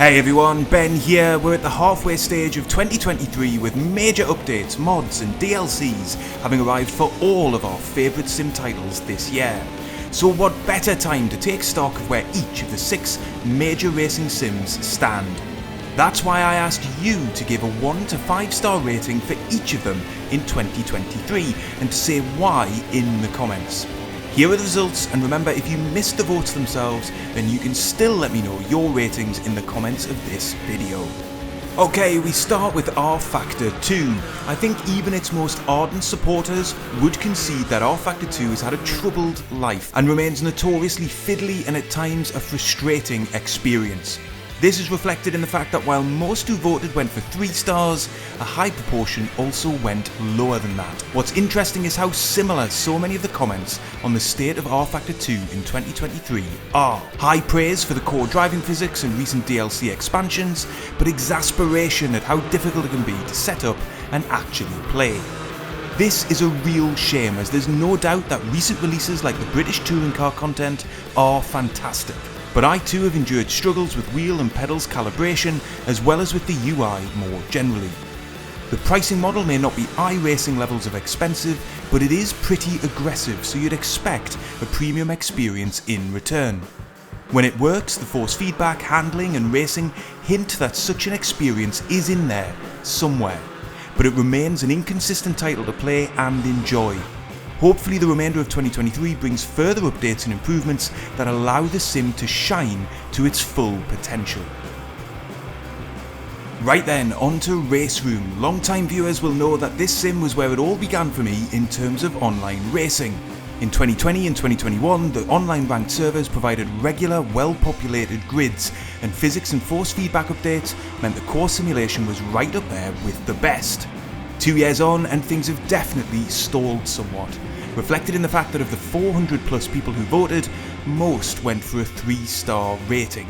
Hey everyone, Ben here. We're at the halfway stage of 2023 with major updates, mods and DLCs having arrived for all of our favourite sim titles this year. So what better time to take stock of where each of the 6 major racing sims stand. That's why I asked you to give a 1 to 5 star rating for each of them in 2023 and to say why in the comments. Here are the results, and remember, if you missed the votes themselves, then you can still let me know your ratings in the comments of this video. Okay, we start with Rfactor 2. I think even its most ardent supporters would concede that Rfactor 2 has had a troubled life and remains notoriously fiddly and at times a frustrating experience. This is reflected in the fact that while most who voted went for 3 stars, a high proportion also went lower than that. What's interesting is how similar so many of the comments on the state of Rfactor 2 in 2023 are. High praise for the core driving physics and recent DLC expansions, but exasperation at how difficult it can be to set up and actually play. This is a real shame, as there's no doubt that recent releases like the British touring car content are fantastic. But I too have endured struggles with wheel and pedals calibration, as well as with the UI more generally. The pricing model may not be iRacing levels of expensive, but it is pretty aggressive, so you'd expect a premium experience in return. When it works, the force feedback, handling and racing hint that such an experience is in there somewhere, but it remains an inconsistent title to play and enjoy. Hopefully the remainder of 2023 brings further updates and improvements that allow the sim to shine to its full potential. Right then, on to Race Room. Long-time viewers will know that this sim was where it all began for me in terms of online racing. In 2020 and 2021, the online ranked servers provided regular, well-populated grids, and physics and force feedback updates meant the core simulation was right up there with the best. 2 years on, and things have definitely stalled somewhat, reflected in the fact that of the 400 plus people who voted, most went for a 3-star rating.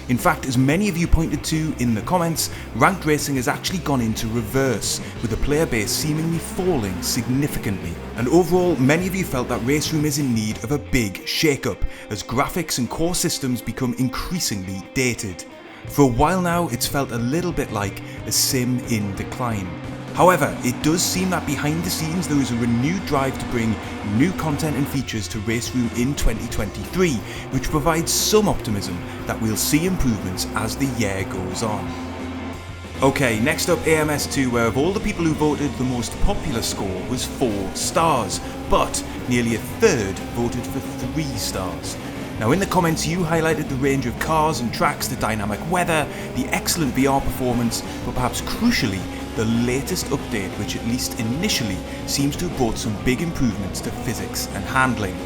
In fact, as many of you pointed to in the comments, ranked racing has actually gone into reverse, with the player base seemingly falling significantly. And overall, many of you felt that Race Room is in need of a big shake-up, as graphics and core systems become increasingly dated. For a while now, it's felt a little bit like a sim in decline. However, it does seem that behind the scenes there is a renewed drive to bring new content and features to Race Room in 2023, which provides some optimism that we'll see improvements as the year goes on. Okay, next up AMS2, where of all the people who voted, the most popular score was 4 stars, but nearly a third voted for 3 stars. Now in the comments you highlighted the range of cars and tracks, the dynamic weather, the excellent VR performance, but perhaps crucially, the latest update, which at least initially seems to have brought some big improvements to physics and handling.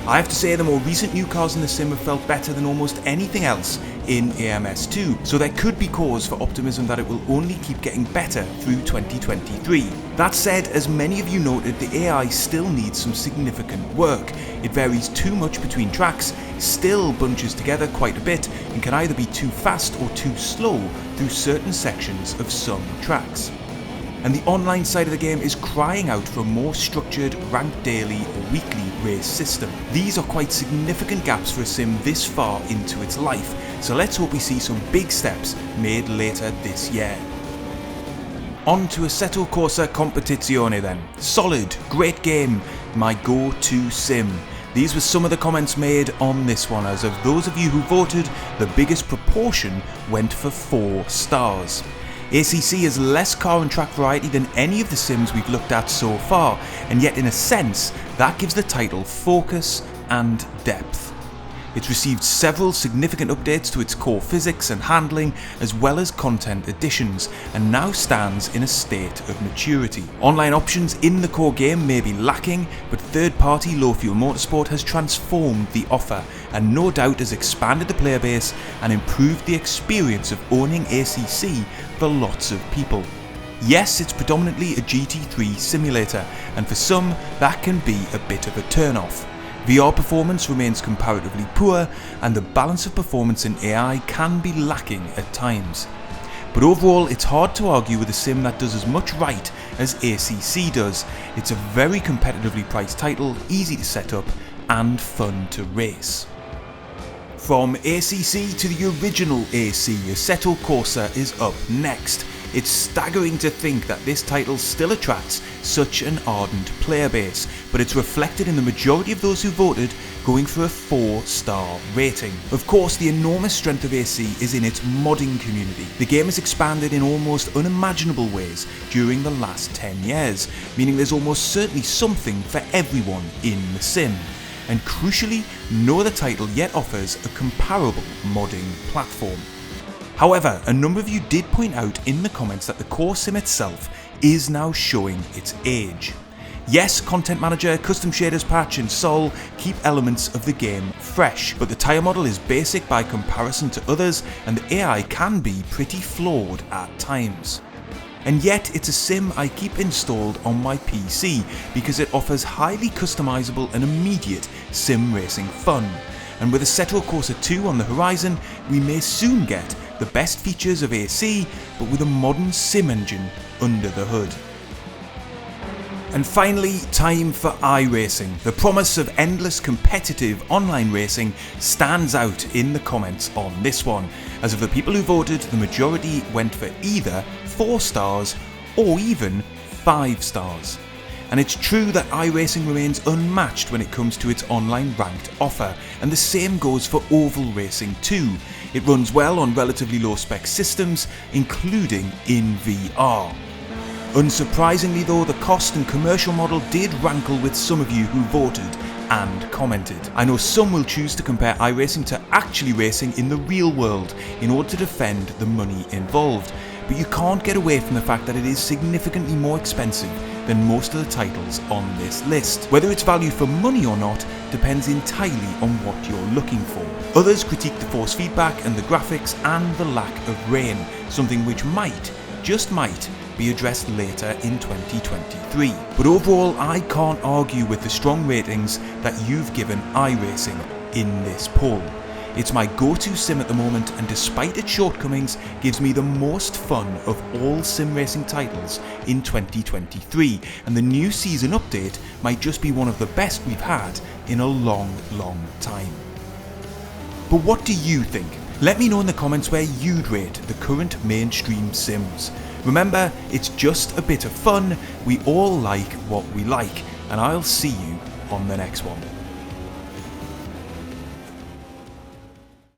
I have to say the more recent new cars in the sim have felt better than almost anything else in AMS2, so there could be cause for optimism that it will only keep getting better through 2023. That said, as many of you noted, the AI still needs some significant work. It varies too much between tracks, still bunches together quite a bit, and can either be too fast or too slow through certain sections of some tracks. And the online side of the game is crying out for a more structured, ranked daily or weekly race system. These are quite significant gaps for a sim this far into its life, so let's hope we see some big steps made later this year. On to Assetto Corsa Competizione then. Solid, great game, my go-to sim. These were some of the comments made on this one, as of those of you who voted, the biggest proportion went for 4 stars. ACC has less car and track variety than any of the sims we've looked at so far, and yet in a sense, that gives the title focus and depth. It's received several significant updates to its core physics and handling, as well as content additions, and now stands in a state of maturity. Online options in the core game may be lacking, but third-party low-fuel motorsport has transformed the offer, and no doubt has expanded the player base and improved the experience of owning ACC for lots of people. Yes, it's predominantly a GT3 simulator, and for some, that can be a bit of a turn-off. VR performance remains comparatively poor, and the balance of performance in AI can be lacking at times. But overall, it's hard to argue with a sim that does as much right as ACC does. It's a very competitively priced title, easy to set up, and fun to race. From ACC to the original AC, Assetto Corsa is up next. It's staggering to think that this title still attracts such an ardent player base, but it's reflected in the majority of those who voted going for a 4-star rating. Of course, the enormous strength of AC is in its modding community. The game has expanded in almost unimaginable ways during the last 10 years, meaning there's almost certainly something for everyone in the sim. And crucially, no other title yet offers a comparable modding platform. However, a number of you did point out in the comments that the core sim itself is now showing its age. Yes, Content Manager, Custom Shaders Patch and Sol keep elements of the game fresh, but the tyre model is basic by comparison to others and the AI can be pretty flawed at times. And yet it's a sim I keep installed on my PC because it offers highly customizable and immediate sim racing fun. And with Assetto Corsa 2 on the horizon, we may soon get the best features of AC, but with a modern sim engine under the hood. And finally, time for iRacing. The promise of endless competitive online racing stands out in the comments on this one. As of the people who voted, the majority went for either 4 stars or even 5 stars. And it's true that iRacing remains unmatched when it comes to its online ranked offer, and the same goes for oval racing too. It runs well on relatively low spec systems, including in VR. Unsurprisingly though, the cost and commercial model did rankle with some of you who voted and commented. I know some will choose to compare iRacing to actually racing in the real world in order to defend the money involved, but you can't get away from the fact that it is significantly more expensive than most of the titles on this list. Whether it's value for money or not depends entirely on what you're looking for. Others critique the force feedback and the graphics and the lack of rain, something which might, just might, be addressed later in 2023. But overall, I can't argue with the strong ratings that you've given iRacing in this poll. It's my go-to sim at the moment, and despite its shortcomings, gives me the most fun of all sim racing titles in 2023, and the new season update might just be one of the best we've had in a long time. But what do you think? Let me know in the comments where you'd rate the current mainstream sims. Remember, it's just a bit of fun, we all like what we like, and I'll see you on the next one.